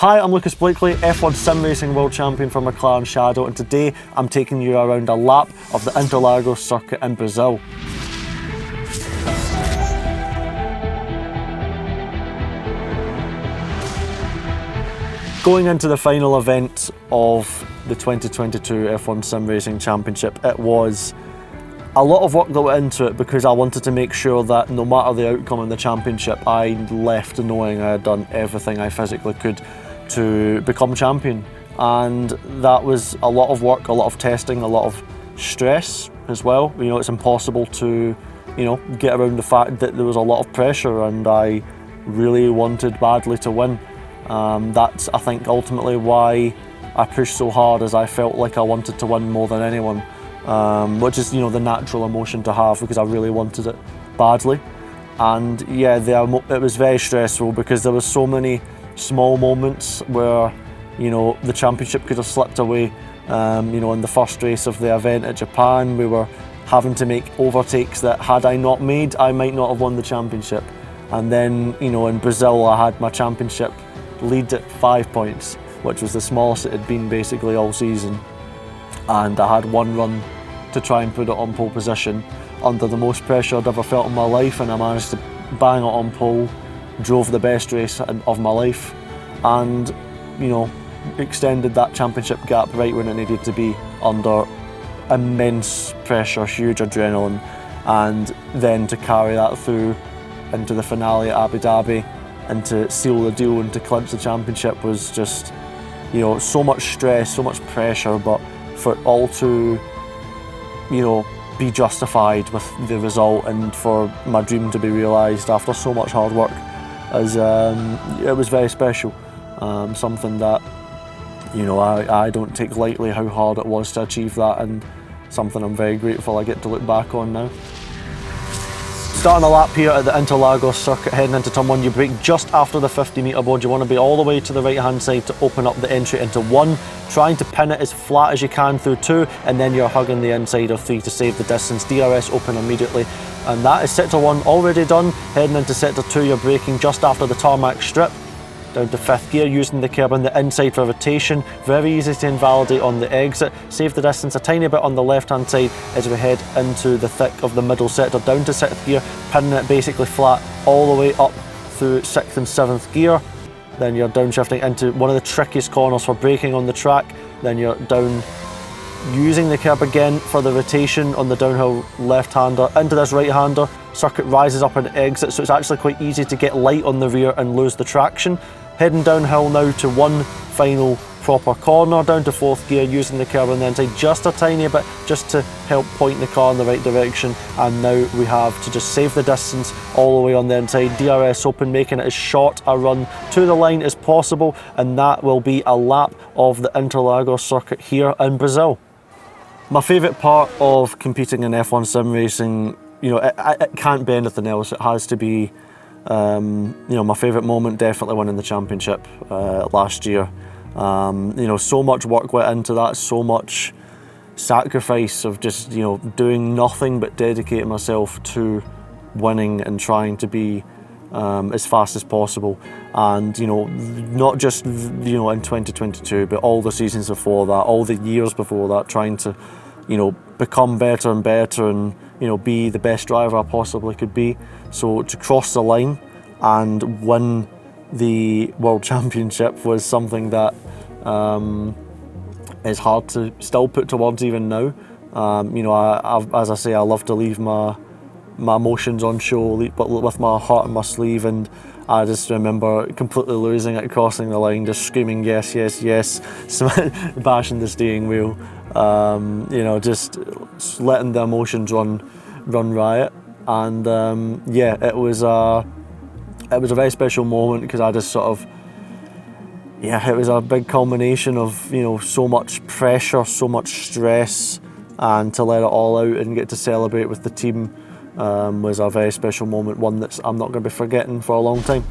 Hi, I'm Blakeley, F1 Sim Racing World Champion for McLaren Shadow, and today I'm taking you around a lap of the Interlagos circuit in Brazil. Going into the final event of the 2022 F1 Sim Racing Championship, it was a lot of work that went into it because I wanted to make sure that no matter the outcome in the championship, I left knowing I had done everything I physically could to become champion. And that was a lot of work, a lot of testing, a lot of stress as well. You know, it's impossible to, get around the fact that there was a lot of pressure and I really wanted badly to win. That's, I think, ultimately why I pushed so hard, as I felt like I wanted to win more than anyone, which is, the natural emotion to have because I really wanted it badly. And yeah, it was very stressful because there was so many small moments where, the championship could have slipped away. In the first race of the event at Japan, we were having to make overtakes that had I not made, I might not have won the championship. And then, in Brazil, I had my championship lead at 5 points, which was the smallest it had been basically all season. And I had one run to try and put it on pole position under the most pressure I'd ever felt in my life, and I managed to bang it on pole, drove the best race of my life, and extended that championship gap right when it needed to be, under immense pressure, huge adrenaline, and then to carry that through into the finale at Abu Dhabi and to seal the deal and to clinch the championship was just, so much stress, so much pressure, but for it all to, be justified with the result and for my dream to be realised after so much hard work, as it was very special. Something that, I don't take lightly how hard it was to achieve that, and something I'm very grateful I get to look back on now. Starting a lap here at the Interlagos circuit, heading into turn 1, you brake just after the 50-metre board. You want to be all the way to the right-hand side to open up the entry into 1, trying to pin it as flat as you can through 2, and then you're hugging the inside of 3 to save the distance. DRS open immediately, and that is sector 1 already done. Heading into sector 2, you're braking just after the tarmac strip, down to 5th gear, using the curb on the inside for rotation. Very easy to invalidate on the exit. Save the distance a tiny bit on the left-hand side as we head into the thick of the middle sector, down to 6th gear, pinning it basically flat all the way up through 6th and 7th gear. Then you're downshifting into one of the trickiest corners for braking on the track. Then you're down, using the curb again for the rotation on the downhill left-hander into this right-hander. Circuit rises up and exits, so it's actually quite easy to get light on the rear and lose the traction. Heading downhill now to one final proper corner, down to 4th gear, using the curb on the inside just a tiny bit, just to help point the car in the right direction. And now we have to just save the distance all the way on the inside. DRS open, making it as short a run to the line as possible, and that will be a lap of the Interlagos circuit here in Brazil. My favourite part of competing in F1 sim racing, it can't be anything else. It has to be, my favourite moment, definitely winning the championship last year. So much work went into that, so much sacrifice of just, doing nothing but dedicating myself to winning and trying to be as fast as possible. And, not just, in 2022, but all the seasons before that, all the years before that, trying to, become better and better and, be the best driver I possibly could be. So to cross the line and win the World Championship was something that is hard to still put towards even now. As I say, I love to leave my emotions on show, but with my heart on my sleeve, and I just remember completely losing it, crossing the line, just screaming yes, yes, yes, bashing the steering wheel, just letting the emotions run riot. And it was a very special moment because I just sort of, it was a big culmination of, so much pressure, so much stress, and to let it all out and get to celebrate with the team was a very special moment, one that I'm not going to be forgetting for a long time.